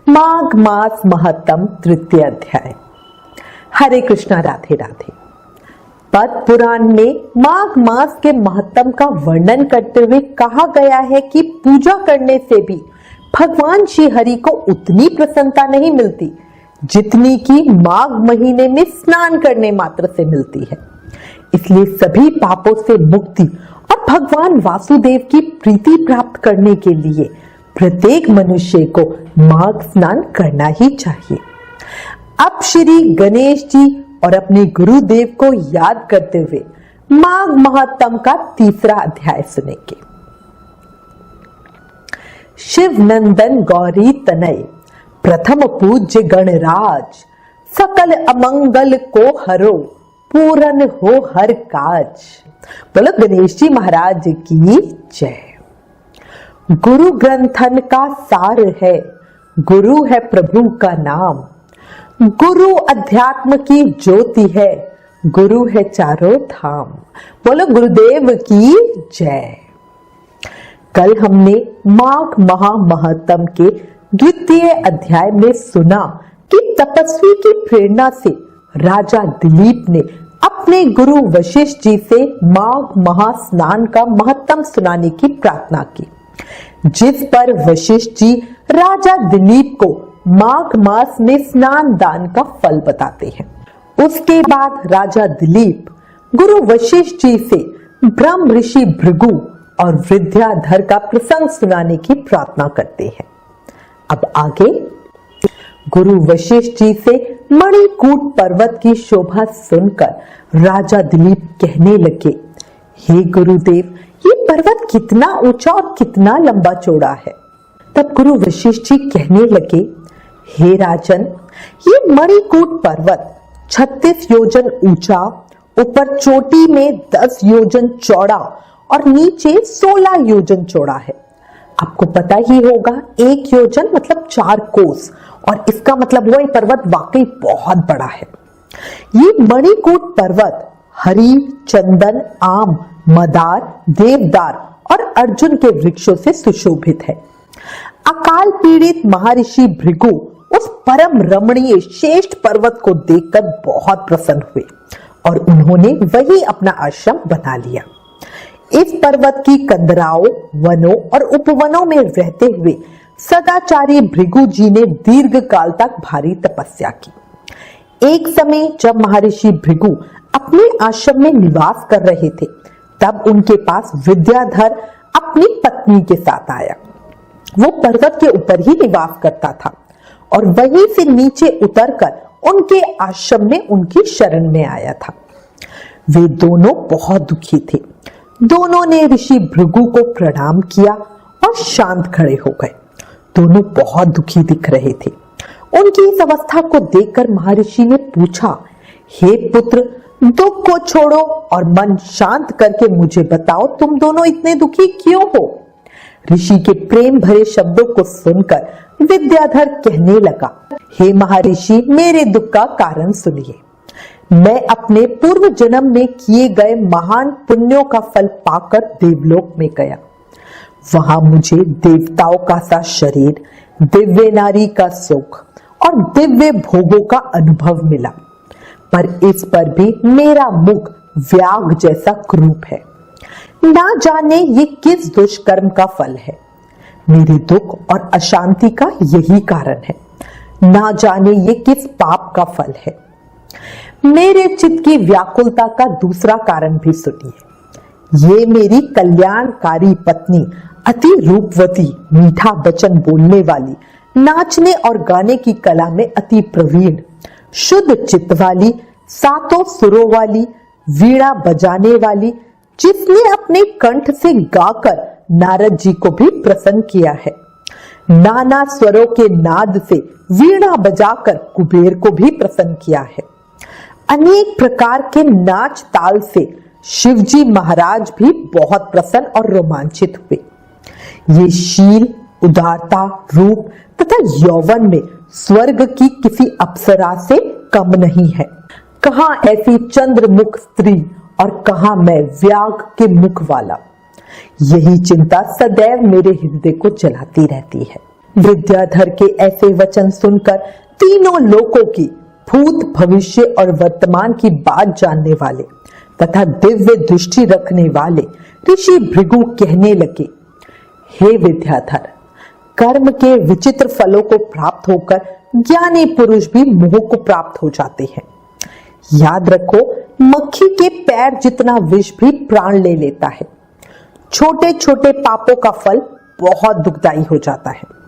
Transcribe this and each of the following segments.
माघ मास महत्तम तृतीय अध्याय। हरे कृष्णा, राधे राधे। पद्म पुराण में माघ मास के महत्तम का वर्णन करते हुए कहा गया है कि पूजा करने से भी भगवान श्री हरि को उतनी प्रसन्नता नहीं मिलती जितनी कि माघ महीने में स्नान करने मात्र से मिलती है। इसलिए सभी पापों से मुक्ति और भगवान वासुदेव की प्रीति प्राप्त करने के लिए प्रत्येक मनुष्य को माघ स्नान करना ही चाहिए। अब श्री गणेश जी और अपने गुरुदेव को याद करते हुए माघ महत्तम का तीसरा अध्याय सुनेंगे। शिव नंदन गौरी तनय प्रथम पूज्य गणराज, सकल अमंगल को हरो पूरन हो हर काज। बोलो गणेश जी महाराज की जय। गुरु ग्रंथन का सार है, गुरु है प्रभु का नाम। गुरु अध्यात्म की ज्योति है, गुरु है चारों धाम। बोलो गुरुदेव की जय। कल हमने माघ महामहत्तम के द्वितीय अध्याय में सुना कि तपस्वी की प्रेरणा से राजा दिलीप ने अपने गुरु वशिष्ठ जी से माघ महास्नान का महत्तम सुनाने की प्रार्थना की, जिस पर वशिष्ठ जी राजा दिलीप को माघ मास में स्नान दान का फल बताते हैं। उसके बाद राजा दिलीप गुरु वशिष्ठ जी से ब्रह्म ऋषि भृगु और विद्याधर का प्रसंग सुनाने की प्रार्थना करते हैं। अब आगे गुरु वशिष्ठ जी से मणिकूट पर्वत की शोभा सुनकर राजा दिलीप कहने लगे, हे गुरुदेव, ये पर्वत कितना ऊंचा और कितना लंबा चौड़ा है। तब गुरु वशिष्ठ जी कहने लगे, हे राजन, ये मणिकूट पर्वत 36 योजन ऊंचा, ऊपर चोटी में 10 योजन चौड़ा और नीचे 16 योजन चौड़ा है। आपको पता ही होगा 1 योजन मतलब 4 कोस, और इसका मतलब हुआ ये पर्वत वाकई बहुत बड़ा है। ये मणिकूट पर्वत हरि, चंदन, आम, मदार, देवदार और अर्जुन के वृक्षों से सुशोभित है। अकाल पीड़ित महर्षि भृगु उस परम रमणीय श्रेष्ठ पर्वत को देखकर बहुत प्रसन्न हुए और उन्होंने वही अपना आश्रम बना लिया। इस पर्वत की कंदराओं, वनों और उपवनों में रहते हुए सदाचारी भृगु जी ने दीर्घ काल तक भारी तपस्या की। एक समय जब महर्षि भृगु अपने आश्रम में निवास कर रहे थे, तब उनके पास विद्याधर अपनी पत्नी के साथ आया। वो पर्वत के ऊपर ही निवास करता था और वहीं से नीचे उतरकर उनके आश्रम में उनकी शरण में आया था। वे दोनों बहुत दुखी थे। दोनों ने ऋषि भृगु को प्रणाम किया और शांत खड़े हो गए। दोनों बहुत दुखी दिख रहे थे। उनकी इस अवस्था को देखकर महर्षि ने पूछा, हे पुत्र, दुख को छोड़ो और मन शांत करके मुझे बताओ, तुम दोनों इतने दुखी क्यों हो? ऋषि के प्रेम भरे शब्दों को सुनकर विद्याधर कहने लगा, हे महर्षि, मेरे दुख का कारण सुनिए। मैं अपने पूर्व जन्म में किए गए महान पुण्यों का फल पाकर देवलोक में गया। वहां मुझे देवताओं का सा शरीर, दिव्य नारी का सुख और दिव्य भोगों का अनुभव मिला, पर इस पर भी मेरा मुख व्याघ्र जैसा क्रूप है। ना जाने ये किस दुष्कर्म का फल है। मेरे दुख और अशांति का यही कारण है। ना जाने ये किस पाप का फल है। मेरे चित्त की व्याकुलता का दूसरा कारण भी सुनिए। ये मेरी कल्याणकारी पत्नी, अति रूपवती, मीठा वचन बोलने वाली, नाचने और गाने की कला में अति प्रवीण, शुद्ध चित्त वाली, सातों सुरों वाली, वीणा बजाने वाली, जिसने अपने कंठ से गाकर नारद जी को भी प्रसन्न किया है। नाना स्वरों के नाद से वीणा बजाकर कुबेर को भी प्रसन्न किया है। अनेक प्रकार के नाच ताल से शिवजी महाराज भी बहुत प्रसन्न और रोमांचित हुए। ये शील, उदारता, रूप तथा यौवन में स्वर्ग की किसी अप्सरा से कम नहीं है। कहां ऐसी चंद्रमुख स्त्री और कहां मैं व्याघ्र के मुख वाला। यही चिंता सदैव मेरे हृदय को जलाती रहती है। विद्याधर के ऐसे वचन सुनकर तीनों लोकों की भूत, भविष्य और वर्तमान की बात जानने वाले तथा दिव्य दृष्टि रखने वाले ऋषि भृगु कहने लगे, हे विद्याधर, कर्म के विचित्र फलों को प्राप्त होकर ज्ञानी पुरुष भी मोह को प्राप्त हो जाते हैं। याद रखो, मक्खी के पैर जितना विष भी प्राण ले लेता है। छोटे छोटे पापों का फल बहुत दुखदाई हो जाता है।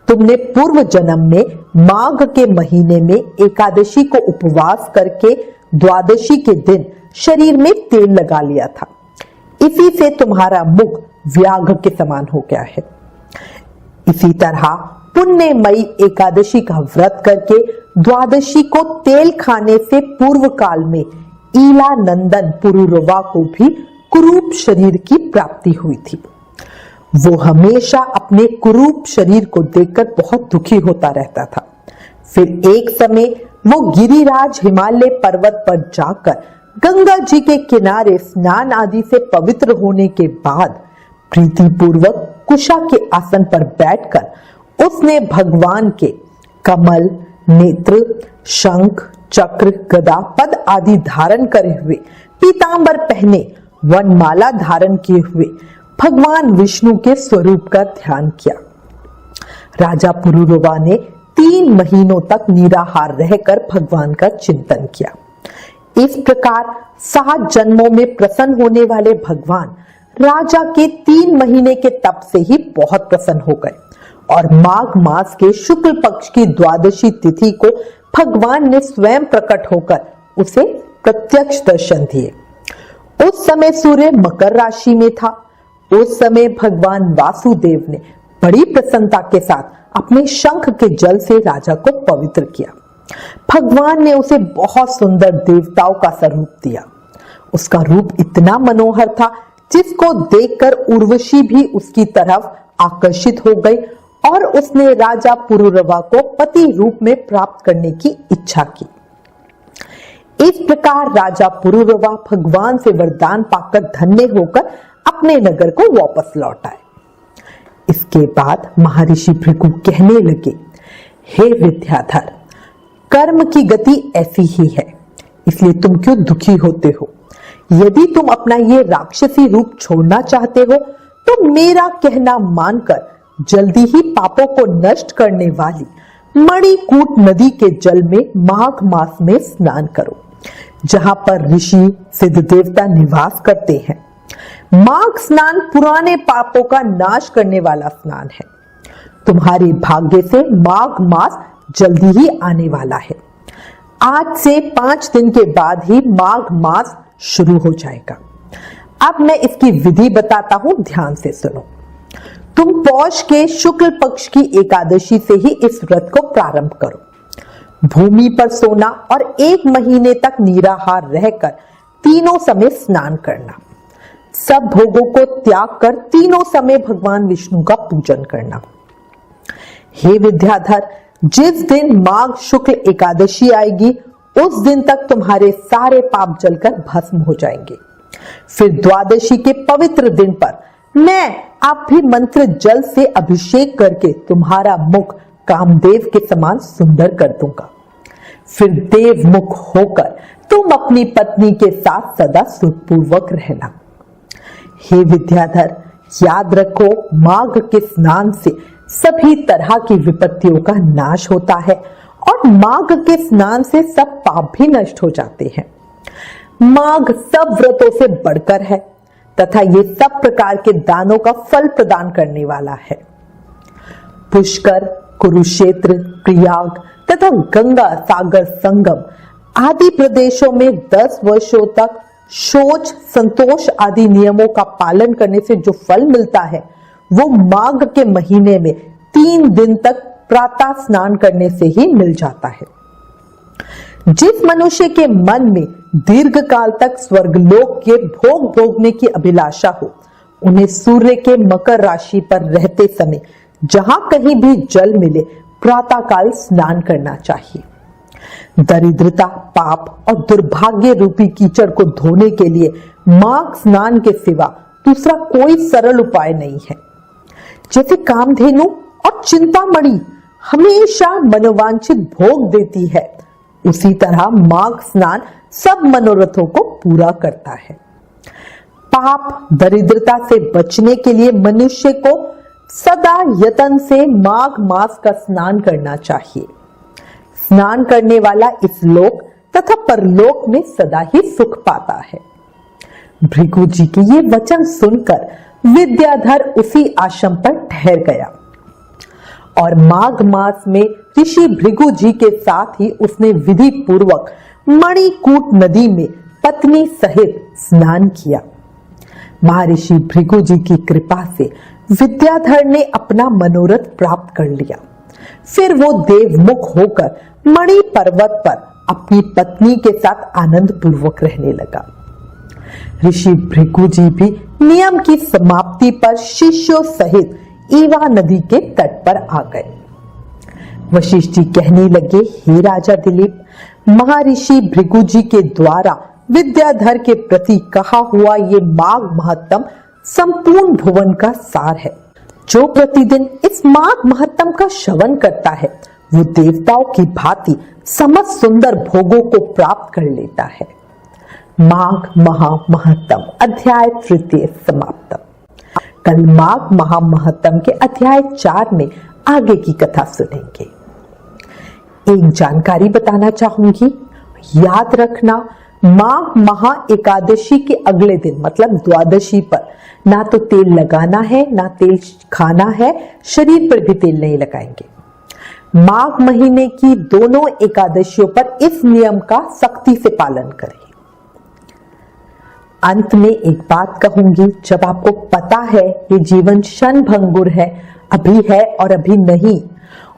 तुमने पूर्व जन्म में माघ के महीने में एकादशी को उपवास करके द्वादशी के दिन शरीर में तेल लगा लिया था। इसी से तुम्हारा मुख व्याघ्र के समान हो गया है। इसी तरह पुण्यमयी एकादशी का व्रत करके द्वादशी को तेल खाने से पूर्व काल में ईला नंदन पुरुरवा को भी कुरूप शरीर की प्राप्ति हुई थी। वो हमेशा अपने कुरूप शरीर को देखकर बहुत दुखी होता रहता था। फिर एक समय वो गिरिराज हिमालय पर्वत पर जाकर गंगा जी के किनारे स्नान आदि से पवित्र होने के बाद प्रीतिपूर्वक कुशा के आसन पर बैठकर उसने भगवान के कमल, नेत्र, शंख, चक्र, गदा, पद आदि धारण करे हुए, पीतांबर पहने, वनमाला धारण किए हुए भगवान विष्णु के स्वरूप का ध्यान किया। राजा पुरुरवा ने 3 महीनों तक निराहार रहकर भगवान का चिंतन किया। इस प्रकार 7 जन्मों में प्रसन्न होने वाले भगवान राजा के 3 महीने के तप से ही बहुत प्रसन्न हो गए और माघ मास के शुक्ल पक्ष की द्वादशी तिथि को भगवान ने स्वयं प्रकट होकर उसे प्रत्यक्ष दर्शन दिए। उस समय सूर्य मकर राशि में था। उस समय भगवान वासुदेव ने बड़ी प्रसन्नता के साथ अपने शंख के जल से राजा को पवित्र किया। भगवान ने उसे बहुत सुंदर देवताओं का स्वरूप दिया। उसका रूप इतना मनोहर था जिसको देखकर उर्वशी भी उसकी तरफ आकर्षित हो गई और उसने राजा पुरुरवा को पति रूप में प्राप्त करने की इच्छा की। इस प्रकार राजा पुरुरवा भगवान से वरदान पाकर धन्य होकर अपने नगर को वापस लौट आए। इसके बाद महर्षि भृगु कहने लगे, हे विद्याधर, कर्म की गति ऐसी ही है, इसलिए तुम क्यों दुखी होते हो? यदि तुम अपना ये राक्षसी रूप छोड़ना चाहते हो तो मेरा कहना मानकर जल्दी ही पापों को नष्ट करने वाली मणिकूट नदी के जल में माघ मास में स्नान करो, जहां पर ऋषि सिद्ध देवता निवास करते हैं। माघ स्नान पुराने पापों का नाश करने वाला स्नान है। तुम्हारे भाग्य से माघ मास जल्दी ही आने वाला है। आज से 5 दिन के बाद ही माघ मास शुरू हो जाएगा। अब मैं इसकी विधि बताता हूं, ध्यान से सुनो। तुम पौष के शुक्ल पक्ष की एकादशी से ही इस व्रत को प्रारंभ करो। भूमि पर सोना और 1 महीने तक निराहार रहकर तीनों समय स्नान करना। सब भोगों को त्याग कर तीनों समय भगवान विष्णु का पूजन करना। हे विद्याधर, जिस दिन माघ शुक्ल एकादशी आएगी उस दिन तक तुम्हारे सारे पाप जलकर भस्म हो जाएंगे। फिर द्वादशी के पवित्र दिन पर मैं आप भी मंत्र जल से अभिषेक करके तुम्हारा मुख कामदेव के समान सुंदर कर दूंगा। फिर देव मुख होकर तुम अपनी पत्नी के साथ सदा सुखपूर्वक रहना। हे विद्याधर, याद रखो, माघ के स्नान से सभी तरह की विपत्तियों का नाश होता है और माघ के स्नान से सब पाप भी नष्ट हो जाते हैं। माघ सब व्रतों से बढ़कर है तथा ये सब प्रकार के दानों का फल प्रदान करने वाला है। पुष्कर, कुरुक्षेत्र, प्रयाग तथा गंगा सागर संगम आदि प्रदेशों में 10 वर्षों तक शौच, संतोष आदि नियमों का पालन करने से जो फल मिलता है वो माघ के महीने में 3 दिन तक प्रातः स्नान करने से ही मिल जाता है। जिस मनुष्य के मन में दीर्घ काल तक स्वर्गलोक के भोग भोगने की अभिलाषा हो, उन्हें सूर्य के मकर राशि पर रहते समय जहां कहीं भी जल मिले प्रातः काल स्नान करना चाहिए। दरिद्रता, पाप और दुर्भाग्य रूपी कीचड़ को धोने के लिए माघ स्नान के सिवा दूसरा कोई सरल उपाय नहीं है। जैसे कामधेनु और चिंतामणि हमेशा मनोवांछित भोग देती है, उसी तरह माघ स्नान सब मनोरथों को पूरा करता है। पाप दरिद्रता से बचने के लिए मनुष्य को सदा यत्न से माघ मास का स्नान करना चाहिए। स्नान करने वाला इस लोक तथा परलोक में सदा ही सुख पाता है। भृगु जी के ये वचन सुनकर विद्याधर उसी आश्रम पर ठहर गया और माघ मास में ऋषि भृगु जी के साथ ही उसने विधि पूर्वक मणिकूट नदी में पत्नी सहित स्नान किया। महर्षि भृगु जी की कृपा से विद्याधर ने अपना मनोरथ प्राप्त कर लिया। फिर वो देवमुख होकर मणि पर्वत पर अपनी पत्नी के साथ आनंद पूर्वक रहने लगा। ऋषि भृगु जी भी नियम की समाप्ति पर शिष्यों सहित ईवा नदी के तट पर आ गए। वशिष्ठ जी कहने लगे, हे राजा दिलीप, महर्षि भृगु जी के द्वारा विद्याधर के प्रति कहा हुआ ये माघ महत्तम संपूर्ण भुवन का सार है। जो प्रतिदिन इस माघ महत्तम का श्रवण करता है वो देवताओं की भांति समस्त सुंदर भोगों को प्राप्त कर लेता है। माघ महामहत्तम अध्याय 3 समाप्त। कल माघ महामहत्तम के अध्याय 4 में आगे की कथा सुनेंगे। एक जानकारी बताना चाहूंगी, याद रखना माघ महा एकादशी के अगले दिन मतलब द्वादशी पर ना तो तेल लगाना है ना तेल खाना है, शरीर पर भी तेल नहीं लगाएंगे। माघ महीने की दोनों एकादशियों पर इस नियम का सख्ती से पालन करें। अंत में एक बात कहूंगी, जब आपको पता है ये जीवन क्षणभंगुर है, अभी है और अभी नहीं,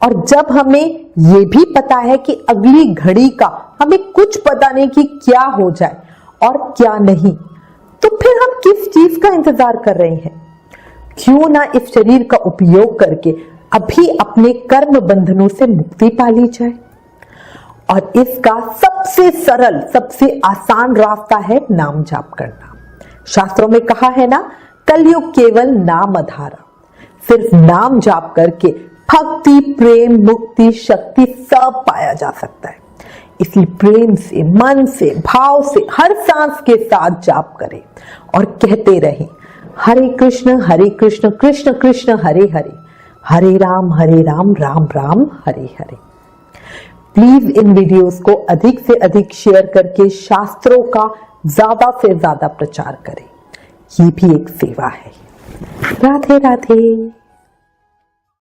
और जब हमें ये भी पता है कि अगली घड़ी का हमें कुछ पता नहीं कि क्या हो जाए और क्या नहीं, तो फिर हम किस चीज का इंतजार कर रहे हैं? क्यों ना इस शरीर का उपयोग करके अभी अपने कर्म बंधनों से मुक्ति पा ली जाए। और इसका सबसे सरल सबसे आसान रास्ता है नाम जाप करना। शास्त्रों में कहा है ना, कलयुग केवल नाम आधारा। सिर्फ नाम जाप करके भक्ति, प्रेम, मुक्ति, शक्ति सब पाया जा सकता है। इसलिए प्रेम से, मन से, भाव से हर सांस के साथ जाप करें और कहते रहें, हरे कृष्ण कृष्ण कृष्ण हरे हरे, हरे Ram Ram Ram Hare Hare. Please in videos को अधिक से अधिक शेयर करके शास्त्रों का ज्यादा से ज्यादा प्रचार करें। ये भी एक सेवा है। राधे राधे।